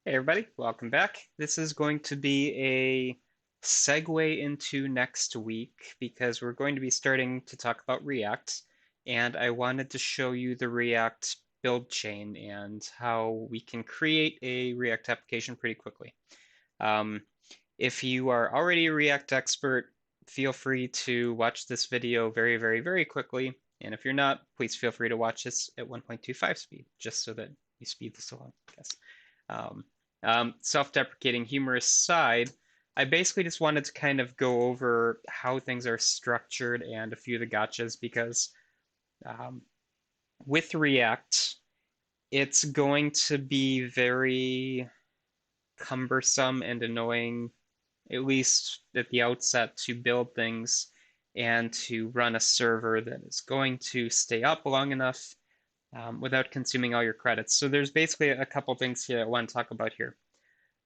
Hey everybody, welcome back. This is going to be a segue into next week because we're going to be starting to talk about React, and I wanted to show you the React build chain and how we can create a React application pretty quickly. Um, if you are already a React expert, feel free to watch this video very quickly, and if you're not, please feel free to watch this at 1.25 speed, just so that you speed this along, I guess. Um, Self-deprecating humorous side, I basically just wanted to kind of go over how things are structured and a few of the gotchas because um, with React, it's going to be very cumbersome and annoying, at least at the outset, to build things and to run a server that is going to stay up long enough without consuming all your credits. So there's basically a couple things here I want to talk about here.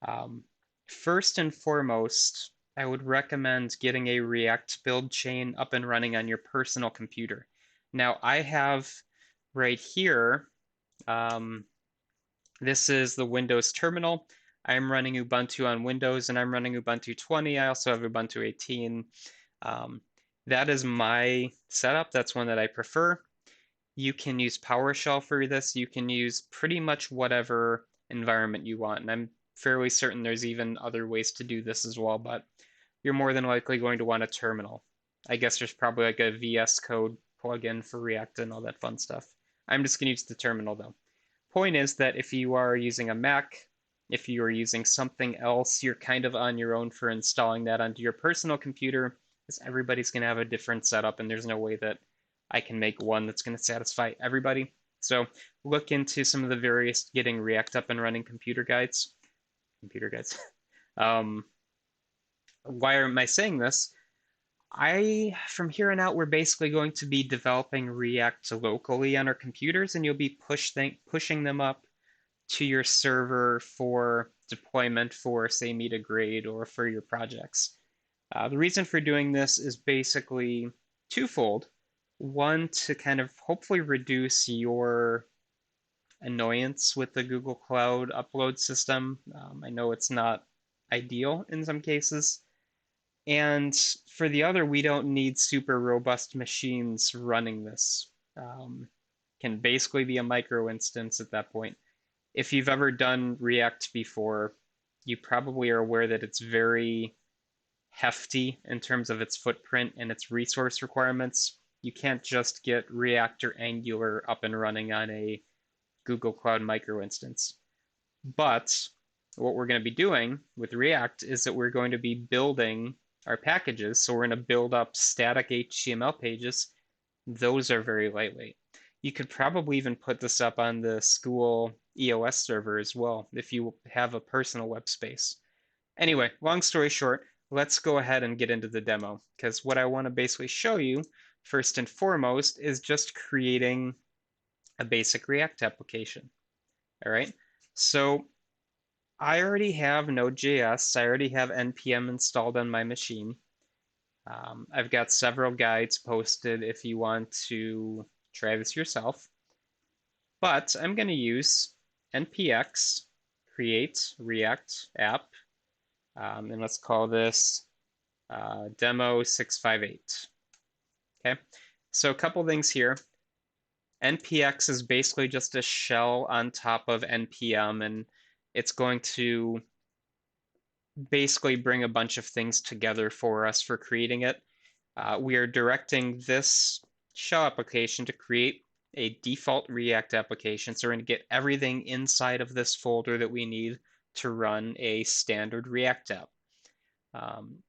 Um, First and foremost, I would recommend getting a React build chain up and running on your personal computer. Now, I have right here, um, this is the Windows terminal. I'm running Ubuntu on Windows and I'm running Ubuntu 20. I also have Ubuntu 18. Um, that is my setup. That's one that I prefer. You can use PowerShell for this. You can use pretty much whatever environment you want. And I'm fairly certain there's even other ways to do this as well, but you're more than likely going to want a terminal. I guess there's probably like a VSCode plugin for React and all that fun stuff. I'm just going to use the terminal though. Point is that if you are using a Mac, if you are using something else, you're kind of on your own for installing that onto your personal computer, because everybody's going to have a different setup, and there's no way that I can make one that's going to satisfy everybody. So look into some of the various getting React up and running computer guides. um, why am I saying this? From here on out, we're basically going to be developing React locally on our computers, and you'll be pushing them up to your server for deployment for, say, Meet a Grade or for your projects. The reason for doing this is basically twofold. One, to kind of hopefully reduce your annoyance with the Google Cloud upload system. I know it's not ideal in some cases. And for the other, we don't need super robust machines running this. Can basically be a micro instance at that point. If you've ever done React before, you probably are aware that it's very hefty in terms of its footprint and its resource requirements. You can't just get React or Angular up and running on a Google Cloud micro instance. But what we're going to be doing with React is that we're going to be building our packages. So we're going to build up static HTML pages. Those are very lightweight. You could probably even put this up on the school EOS server as well if you have a personal web space. Anyway, long story short, let's go ahead and get into the demo because what I want to basically show you first and foremost is just creating a basic React application. All right, so I already have Node.js. I already have npm installed on my machine. I've got several guides posted if you want to try this yourself. But I'm going to use npx create React app, and let's call this demo 658. Okay, so a couple things here. npx is basically just a shell on top of npm, and it's going to basically bring a bunch of things together for us for creating it. We are directing this shell application to create a default React application. So we're going to get everything inside of this folder that we need to run a standard React app.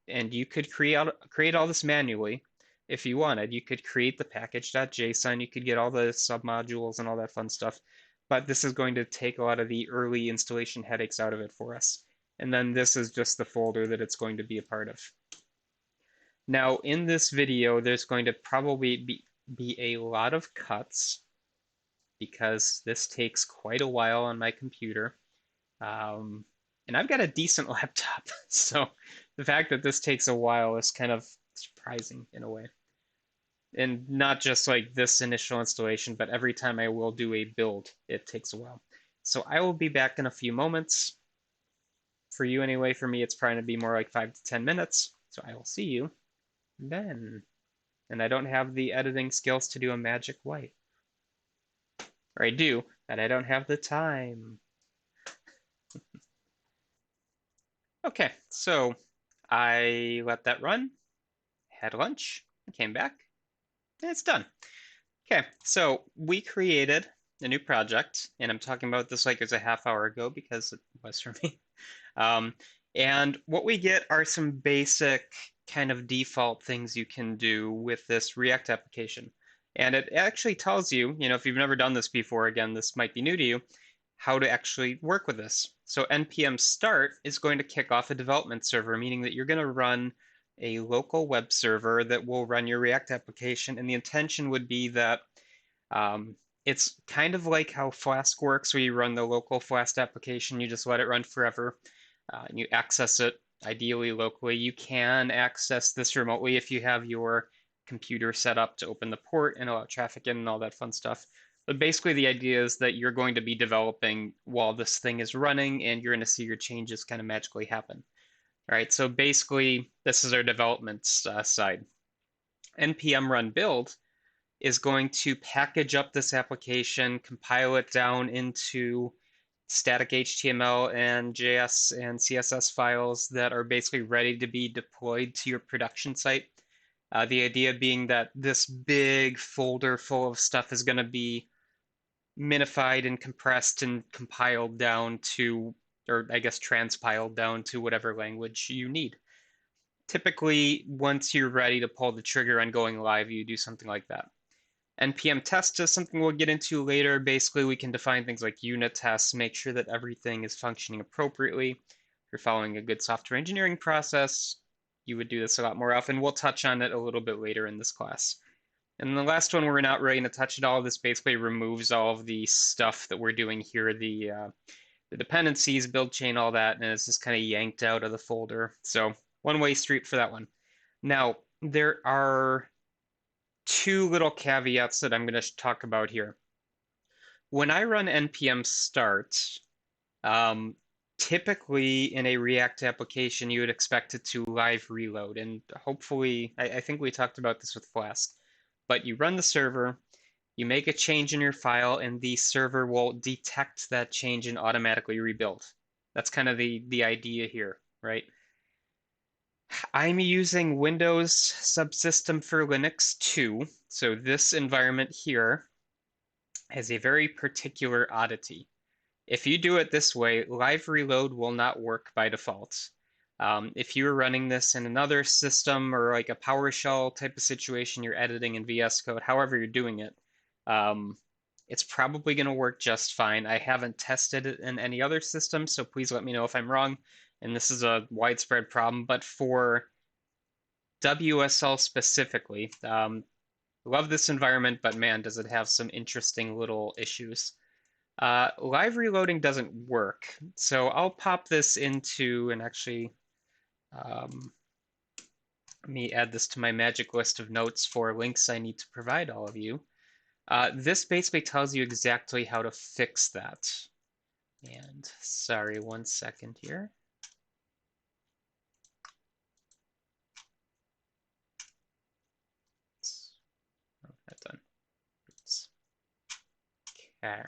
And you could create all this manually if you wanted. You could create the package.json, you could get all the submodules and all that fun stuff. But this is going to take a lot of the early installation headaches out of it for us. And then this is just the folder that it's going to be a part of. Now, in this video, there's going to probably be a lot of cuts because this takes quite a while on my computer. And I've got a decent laptop, so the fact that this takes a while is kind of surprising in a way. And not just like this initial installation, but every time I will do a build, it takes a while. So I will be back in a few moments. For you anyway, for me, it's probably going to be more like 5 to 10 minutes. So I will see you then. And I don't have the editing skills to do a magic white. Or I do, but I don't have the time. Okay, so I let that run, had lunch, came back, and it's done. Okay, so we created a new project, and I'm talking about this like it was a half hour ago because it was for me. Um, and what we get are some basic kind of default things you can do with this React application. And it actually tells you, if you've never done this before, again, this might be new to you, how to actually work with this. So npm start is going to kick off a development server, meaning that you're going to run a local web server that will run your React application. And the intention would be that it's kind of like how Flask works, where you run the local Flask application, you just let it run forever, and you access it ideally locally. You can access this remotely if you have your computer set up to open the port and allow traffic in and all that fun stuff. But basically, the idea is that you're going to be developing while this thing is running, and you're going to see your changes kind of magically happen. All right, so basically, this is our development side. Npm Run Build is going to package up this application, compile it down into static HTML and JS and CSS files that are basically ready to be deployed to your production site. The idea being that this big folder full of stuff is going to be minified and compressed and compiled down to, or I guess transpiled down to whatever language you need. Typically, once you're ready to pull the trigger on going live, you do something like that. Npm Test is something we'll get into later. Basically, we can define things like unit tests, make sure that everything is functioning appropriately. If you're following a good software engineering process, you would do this a lot more often. We'll touch on it a little bit later in this class. And the last one, we're not really going to touch at all. This basically removes all of the stuff that we're doing here, the dependencies, build chain, all that, and it's just kind of yanked out of the folder. So one-way street for that one. Now, there are two little caveats that I'm going to talk about here. When I run npm start, typically in a React application, you would expect it to live reload. And hopefully, I think we talked about this with Flask, but you run the server, you make a change in your file, and the server will detect that change and automatically rebuild. That's kind of the idea here, right? I'm using Windows subsystem for Linux 2, so this environment here has a very particular oddity. If you do it this way, live reload will not work by default. If you're running this in another system or like a PowerShell type of situation, you're editing in VS Code, however you're doing it, it's probably going to work just fine. I haven't tested it in any other system, so please let me know if I'm wrong. And this is a widespread problem, but for WSL specifically, love this environment, but man, does it have some interesting little issues. Live reloading doesn't work, so I'll pop this into, and actually, let me add this to my magic list of notes for links I need to provide all of you. This basically tells you exactly how to fix that. And sorry, 1 second here. Oh, not done. Oops. Okay.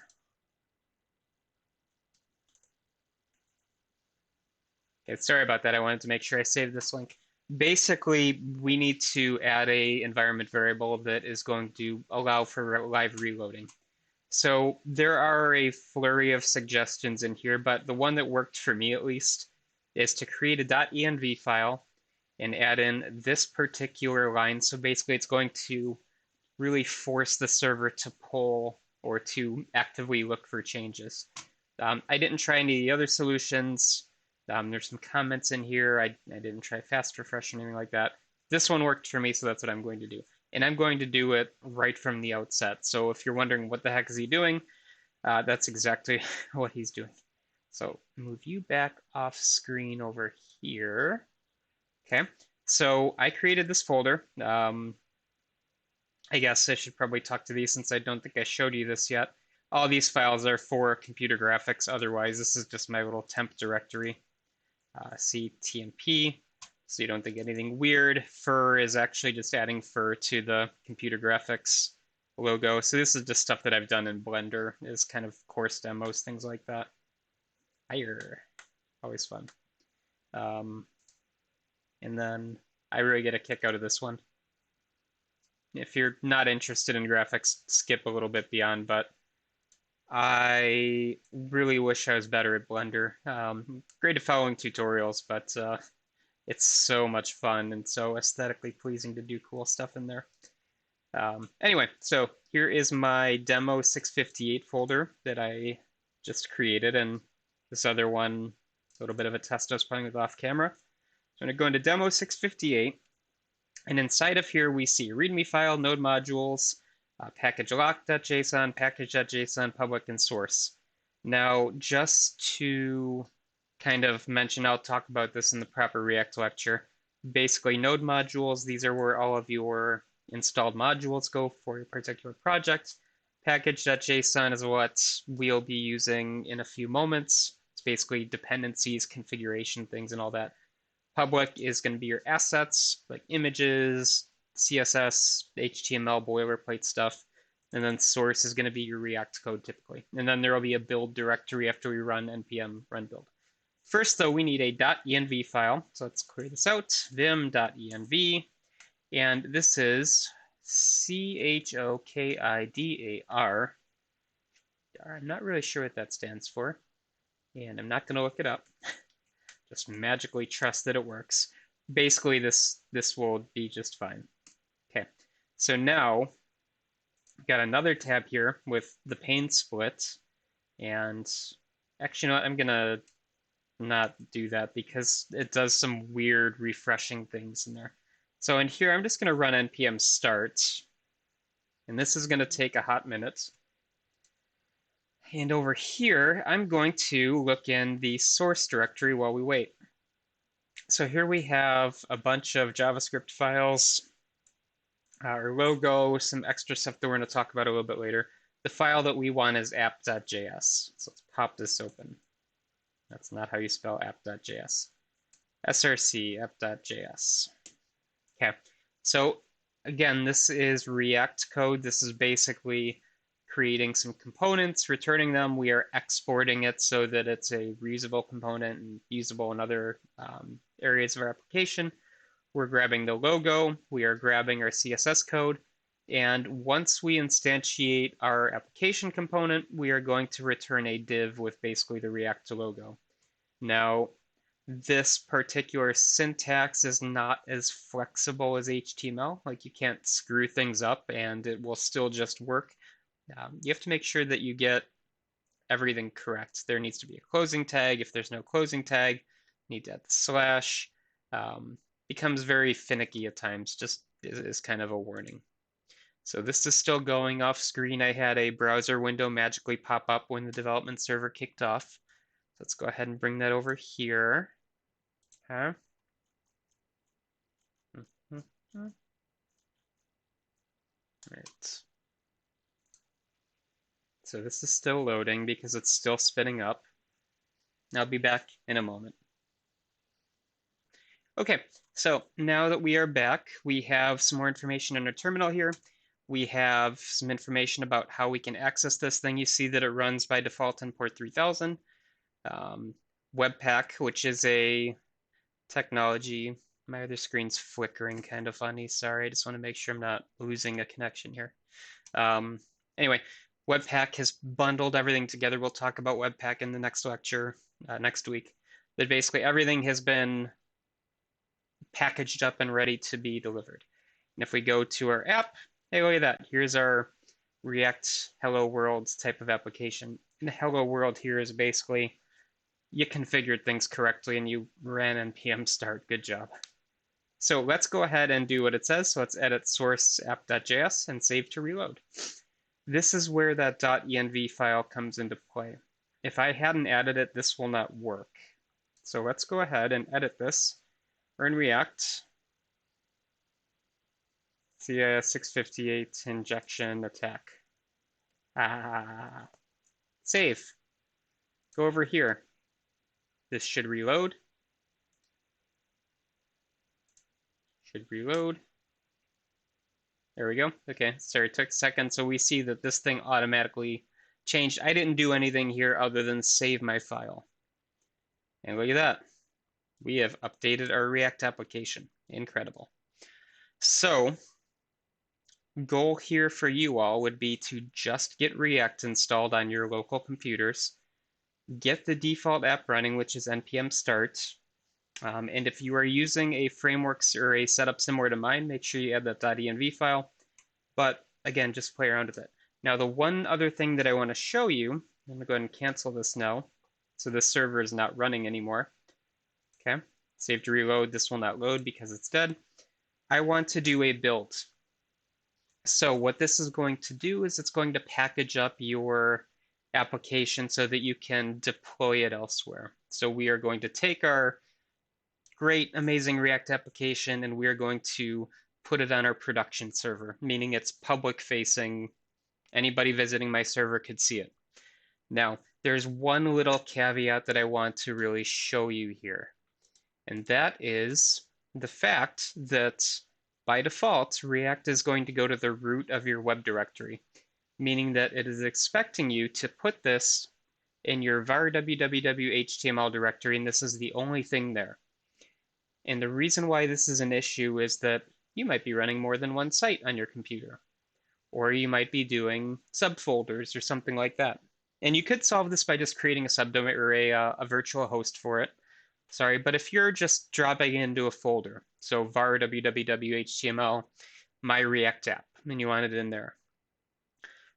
Okay, sorry about that. I wanted to make sure I saved this link. Basically, we need to add a environment variable that is going to allow for live reloading. So there are a flurry of suggestions in here, but the one that worked for me at least is to create a .env file and add in this particular line. So basically it's going to really force the server to pull or to actively look for changes. I didn't try any of the other solutions. There's some comments in here. I didn't try fast refresh or anything like that. This one worked for me, so that's what I'm going to do. And I'm going to do it right from the outset. So if you're wondering what the heck is he doing, that's exactly what he's doing. So move you back off screen over here. Okay, so I created this folder. I guess I should probably talk to these since I don't think I showed you this yet. All these files are for computer graphics. Otherwise, this is just my little temp directory. CTMP, so you don't think anything weird. Fur is actually just adding fur to the computer graphics logo. So this is just stuff that I've done in Blender, is kind of course demos, things like that. Higher, always fun. And then I really get a kick out of this one. If you're not interested in graphics, skip a little bit beyond, but I really wish I was better at Blender. Great at following tutorials, but it's so much fun and so aesthetically pleasing to do cool stuff in there. Anyway, so here is my demo 658 folder that I just created, and this other one, a little bit of a test I was playing with off camera. So I'm going to go into demo 658, and inside of here we see README file, node modules, package lock.json, package.json, public, and source. Now, just to kind of mention, I'll talk about this in the proper React lecture. Basically, node modules, these are where all of your installed modules go for your particular project. Package.json is what we'll be using in a few moments. It's basically dependencies, configuration things, and all that. Public is going to be your assets, like images, CSS, HTML, boilerplate stuff. And then source is going to be your React code typically. And then there will be a build directory after we run Npm Run Build. First, though, we need a .env file. So let's clear this out. vim.env. And this is CHOKIDAR. I'm not really sure what that stands for. And I'm not going to look it up. Just magically trust that it works. Basically, this will be just fine. Okay, so now we've got another tab here with the pane split. And actually, you know what? I'm going to not do that because it does some weird refreshing things in there. So in here, I'm just going to run npm start. And this is going to take a hot minute. And over here, I'm going to look in the source directory while we wait. So here we have a bunch of JavaScript files, our logo, some extra stuff that we're going to talk about a little bit later. The file that we want is app.js. So let's pop this open. That's not how you spell app.js. src app.js. Okay, so again, this is React code. This is basically creating some components, returning them. We are exporting it so that it's a reusable component and usable in other areas of our application. We're grabbing the logo. We are grabbing our CSS code. And once we instantiate our application component, we are going to return a div with basically the React logo. Now, this particular syntax is not as flexible as HTML. Like, you can't screw things up and it will still just work. You have to make sure that you get everything correct. There needs to be a closing tag. If there's no closing tag, you need to add the slash. Becomes very finicky at times, just is kind of a warning. So this is still going off screen. I had a browser window magically pop up when the development server kicked off. Let's go ahead and bring that over here. Okay. Right. So this is still loading because it's still spinning up. I'll be back in a moment. Okay, so now that we are back, we have some more information in our terminal here. We have some information about how we can access this thing. You see that it runs by default on port 3000. Webpack, which is a technology. My other screen's flickering kind of funny. Sorry, I just want to make sure I'm not losing a connection here. Anyway, Webpack has bundled everything together. We'll talk about Webpack in the next lecture next week. But basically everything has been packaged up and ready to be delivered. And if we go to our app, hey, look at that. Here's our React Hello World type of application. And the Hello World here is basically you configured things correctly and you ran npm start. Good job. So let's go ahead and do what it says. So let's edit source app.js and save to reload. This is where that .env file comes into play. If I hadn't added it, this will not work. So let's go ahead and edit this. We're in React. CIS658 injection attack. Save. Go over here. This should reload. Should reload. There we go. Okay, sorry, it took a second. So we see that this thing automatically changed. I didn't do anything here other than save my file. And look at that. We have updated our React application. Incredible. So, goal here for you all would be to just get React installed on your local computers, get the default app running, which is npm start. And if you are using a framework or a setup similar to mine, make sure you add that .env file. But again, just play around with it. Now, the one other thing that I want to show you, I'm going to go ahead and cancel this now. So this server is not running anymore. Okay, save to reload. This will not load because it's dead. I want to do a build. So what this is going to do is it's going to package up your application so that you can deploy it elsewhere. So we are going to take our great, amazing React application and we are going to put it on our production server, meaning it's public facing. Anybody visiting my server could see it. Now, there's one little caveat that I want to really show you here, and that is the fact that by default, React is going to go to the root of your web directory, meaning that it is expecting you to put this in your var www HTML directory, and this is the only thing there. And the reason why this is an issue is that you might be running more than one site on your computer, or you might be doing subfolders or something like that. And you could solve this by just creating a subdomain or a virtual host for it. Sorry, but if you're just dropping it into a folder, so var www HTML, my React app, and you want it in there.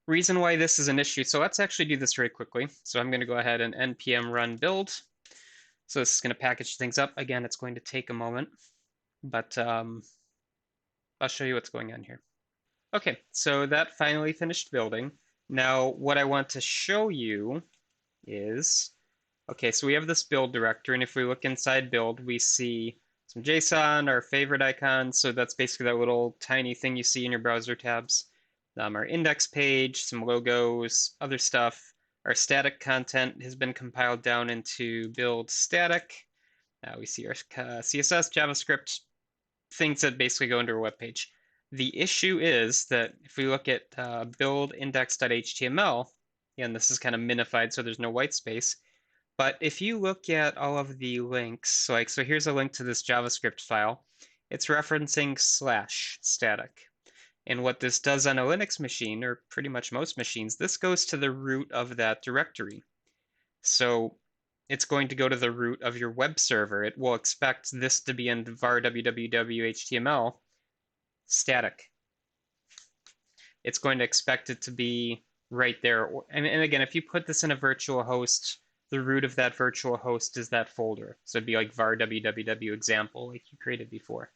Reason why this is an issue, so let's actually do this very quickly. So I'm going to go ahead and npm run build. So this is going to package things up. Again, it's going to take a moment, but I'll show you what's going on here. Okay, so that finally finished building. Now, what I want to show you is, okay, so we have this build directory, and if we look inside build, we see some JSON, our favorite icons. So that's basically that little tiny thing you see in your browser tabs. Our index page, some logos, other stuff. Our static content has been compiled down into build static. We see our CSS, JavaScript, things that basically go into our web page. The issue is that if we look at build index.html, and this is kind of minified so there's no white space, but if you look at all of the links, so here's a link to this JavaScript file, it's referencing /static. And what this does on a Linux machine, or pretty much most machines, this goes to the root of that directory. So it's going to go to the root of your web server. It will expect this to be in var www HTML static. It's going to expect it to be right there. And again, if you put this in a virtual host, the root of that virtual host is that folder. So it'd be like var www example, like you created before.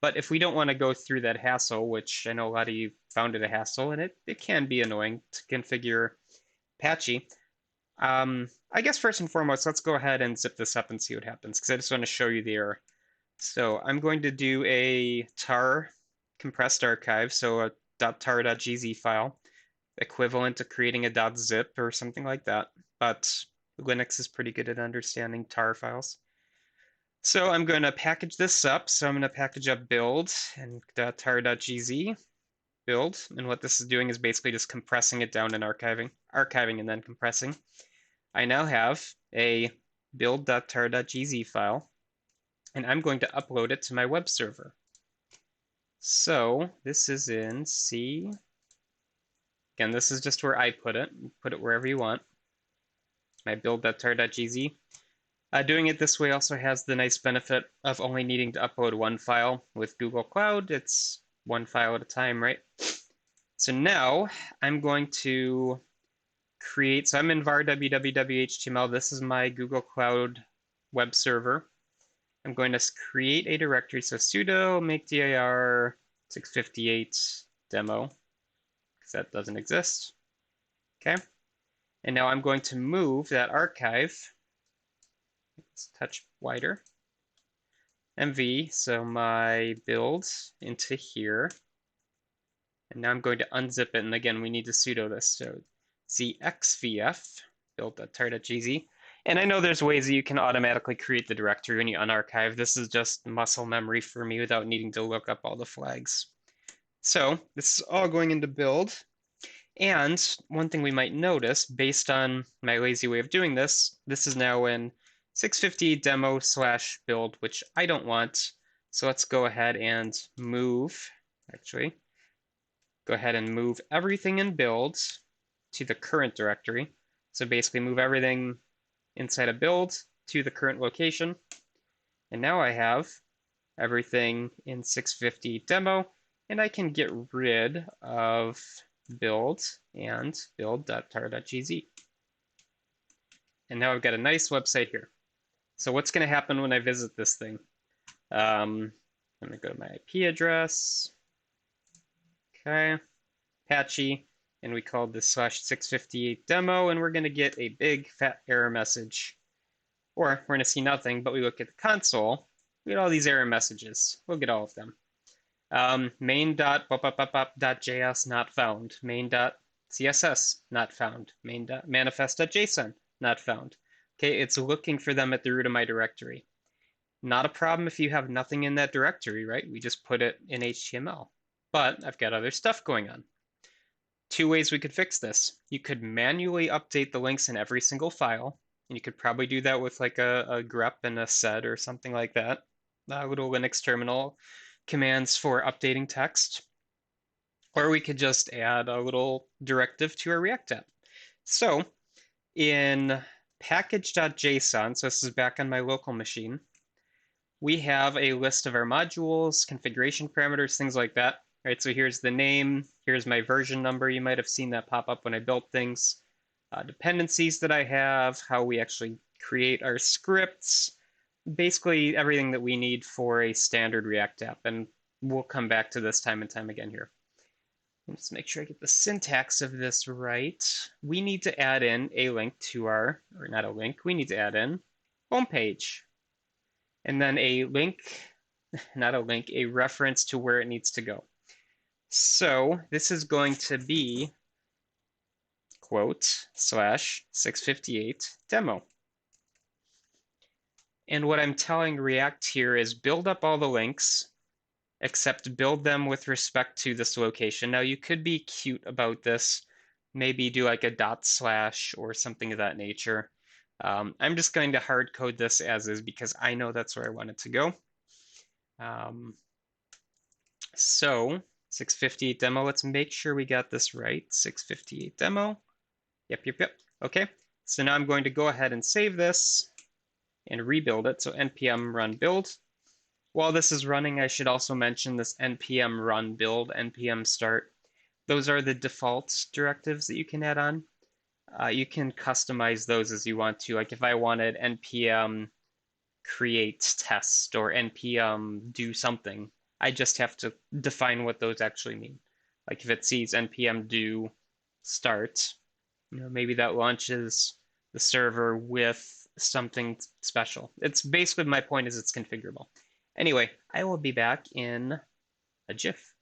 But if we don't want to go through that hassle, which I know a lot of you found it a hassle, and it can be annoying to configure Apache, I guess first and foremost, let's go ahead and zip this up and see what happens, because I just want to show you the error. So I'm going to do a tar compressed archive, so a .tar.gz file, equivalent to creating a .zip or something like that, but Linux is pretty good at understanding tar files. So I'm going to package this up. So I'm going to package up build and tar.gz build. And what this is doing is basically just compressing it down and archiving and then compressing. I now have a build.tar.gz file, and I'm going to upload it to my web server. So this is in C. Again, this is just where I put it. Put it wherever you want. My build.tar.gz. Doing it this way also has the nice benefit of only needing to upload one file. With Google Cloud, it's one file at a time, right? So now I'm going to create, so I'm in var www HTML. This is my Google Cloud web server. I'm going to create a directory. So sudo make dir 658 demo, because that doesn't exist. Okay. And now I'm going to move that archive. Let's touch wider. MV, so my build into here. And now I'm going to unzip it. And again, we need to sudo this. So zxvf build.tar.gz. And I know there's ways that you can automatically create the directory when you unarchive. This is just muscle memory for me without needing to look up all the flags. So this is all going into build. And one thing we might notice, based on my lazy way of doing this, this is now in 650 demo slash build, which I don't want. So let's go ahead and move, actually, go ahead and move everything in build to the current directory. So basically move everything inside a build to the current location. And now I have everything in 650 demo, and I can get rid of build and build.tar.gz. And now I've got a nice website here. So what's going to happen when I visit this thing? I'm going to go to my IP address. Okay, Apache, and we called this /658 demo, and we're going to get a big fat error message. Or we're going to see nothing, but we look at the console, we get all these error messages. We'll get all of them. Main.js not found. Main.css not found. Main.manifest.json not found. Okay, it's looking for them at the root of my directory. Not a problem if you have nothing in that directory, right? We just put it in HTML. But I've got other stuff going on. Two ways we could fix this. You could manually update the links in every single file, and you could probably do that with like a grep and a sed or something like that. Little Linux terminal commands for updating text. Or we could just add a little directive to our React app. So in package.json, so this is back on my local machine, we have a list of our modules, configuration parameters, things like that. Right, so here's the name, here's my version number. You might have seen that pop up when I built things. Dependencies that I have, how we actually create our scripts, basically everything that we need for a standard React app. And we'll come back to this time and time again here. Let's make sure I get the syntax of this right. We need to add in a link to our, or not a link, we need to add in homepage. And then a link, not a link, a reference to where it needs to go. So this is going to be quote /658 demo. And what I'm telling React here is build up all the links, except build them with respect to this location. Now you could be cute about this, maybe do like a / or something of that nature. I'm just going to hard code this as is because I know that's where I want it to go. So 658 demo, let's make sure we got this right. 658 demo. Yep. Okay, so now I'm going to go ahead and save this and rebuild it. So Npm Run Build. While this is running, I should also mention this Npm Run Build, Npm Start. Those are the default directives that you can add on. You can customize those as you want to. Like if I wanted Npm create test or Npm do something, I just have to define what those actually mean. Like if it sees Npm do start, maybe that launches the server with something special. It's basically, my point is it's configurable. Anyway, I will be back in a jiff.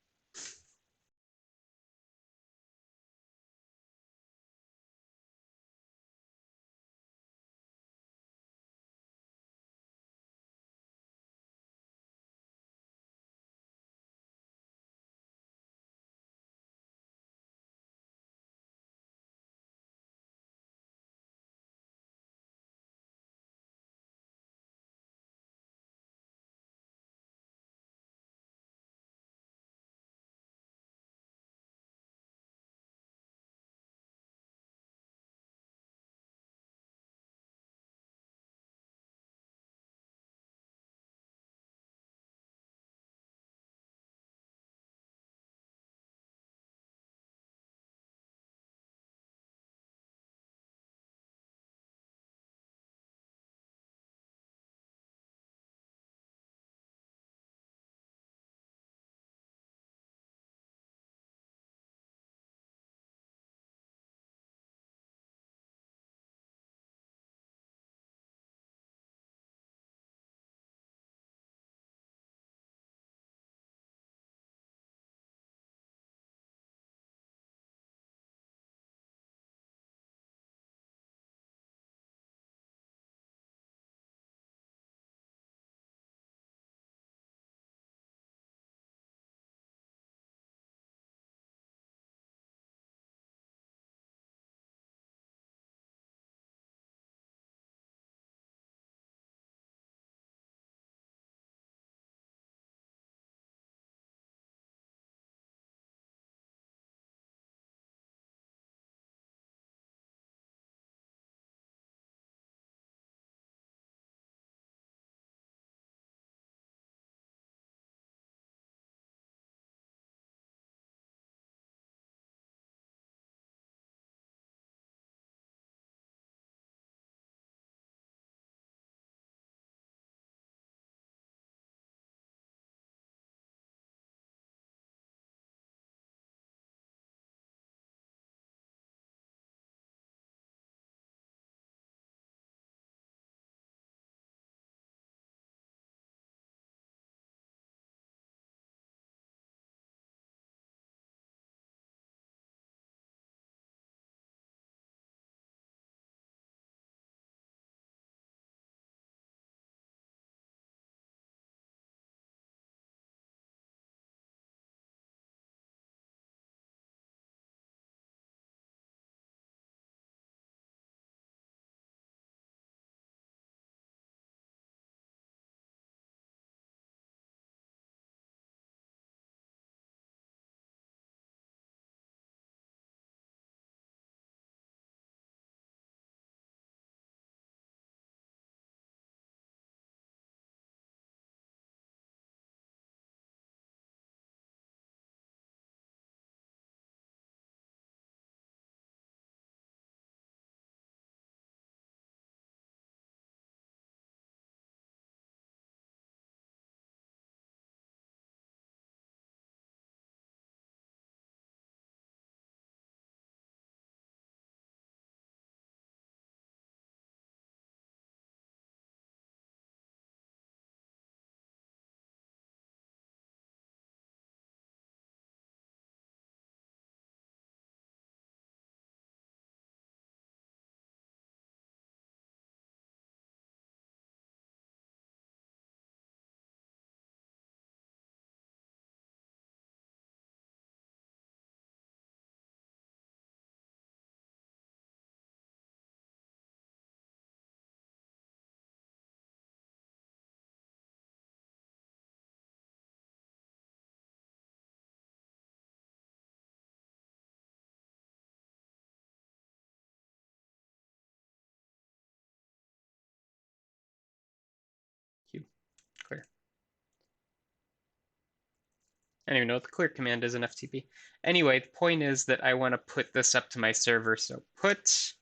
I don't even know what the clear command is in FTP. Anyway, the point is that I want to put this up to my server. So put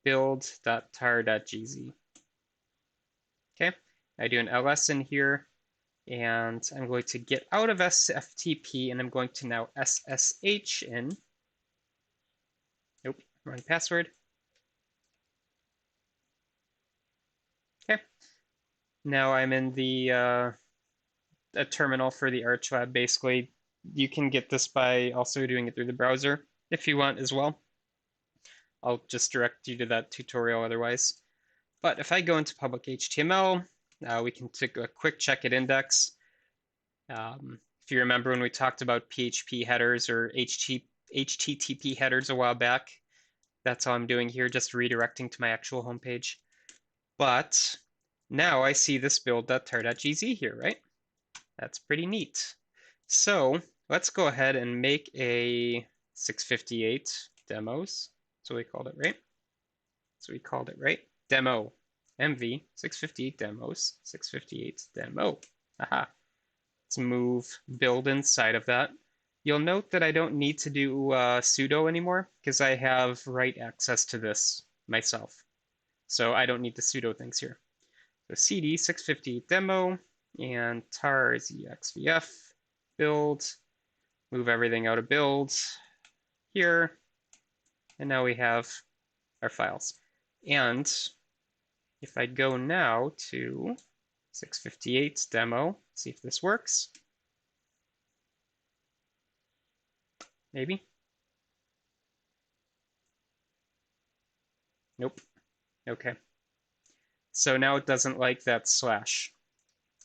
build.tar.gz. Okay, I do an ls in here, and I'm going to get out of SFTP, and I'm going to now SSH in. Nope, wrong password. Okay, now I'm in the a terminal for the Arch Lab. Basically, you can get this by also doing it through the browser if you want as well. I'll just direct you to that tutorial otherwise. But if I go into public HTML, we can take a quick check at index. If you remember when we talked about PHP headers or HTTP headers a while back, that's all I'm doing here, just redirecting to my actual homepage. But now I see this build.tar.gz here, right? That's pretty neat. So let's go ahead and make a 658 demos. That's what we called it, right? So we called it, right? Demo. MV 658 demos, 658 demo. Aha. Let's move build inside of that. You'll note that I don't need to do sudo anymore because I have write access to this myself. So I don't need the sudo things here. So cd 658 demo and tar exvf build. Move everything out of build here. And now we have our files. And if I go now to 658 demo, see if this works. Maybe. Nope. Okay. So now it doesn't like that slash.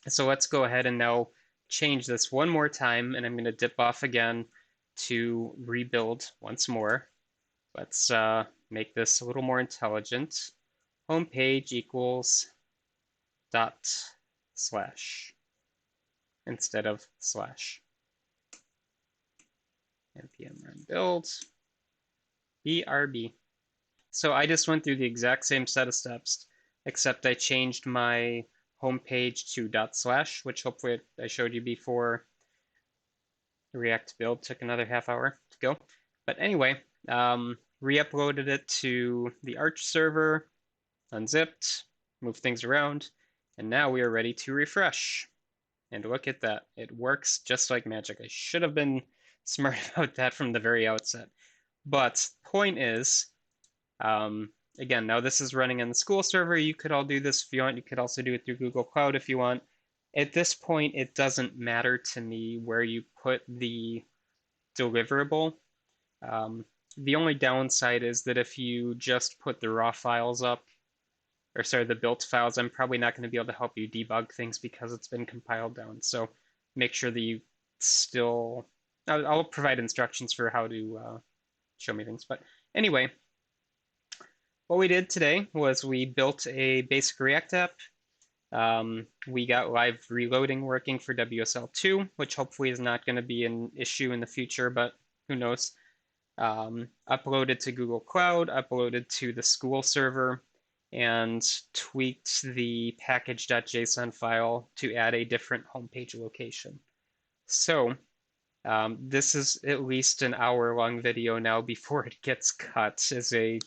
So let's go ahead and now change this one more time, and I'm going to dip off again to rebuild once more. Let's make this a little more intelligent. Homepage equals dot slash instead of slash. Npm Run Build, BRB. So I just went through the exact same set of steps, except I changed my homepage to dot slash, which hopefully I showed you before. The React build took another half hour to go. But anyway, re-uploaded it to the Arch server, unzipped, moved things around, and now we are ready to refresh. And look at that. It works just like magic. I should have been smart about that from the very outset. But point is, again, now this is running on the school server. You could all do this if you want. You could also do it through Google Cloud if you want. At this point, it doesn't matter to me where you put the deliverable. The only downside is that if you just put the raw files up, or sorry, the built files, I'm probably not going to be able to help you debug things because it's been compiled down. So make sure that you still, I'll provide instructions for how to show me things. But anyway, what we did today was we built a basic React app. We got live reloading working for WSL2, which hopefully is not going to be an issue in the future, but who knows. Uploaded to Google Cloud, uploaded to the school server, and tweaked the package.json file to add a different homepage location. So this is at least an hour-long video now before it gets cut as a,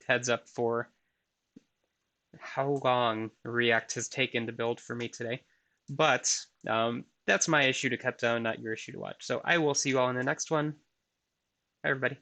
heads up for how long React has taken to build for me today. But that's my issue to cut down, not your issue to watch. So I will see you all in the next one. Bye, everybody.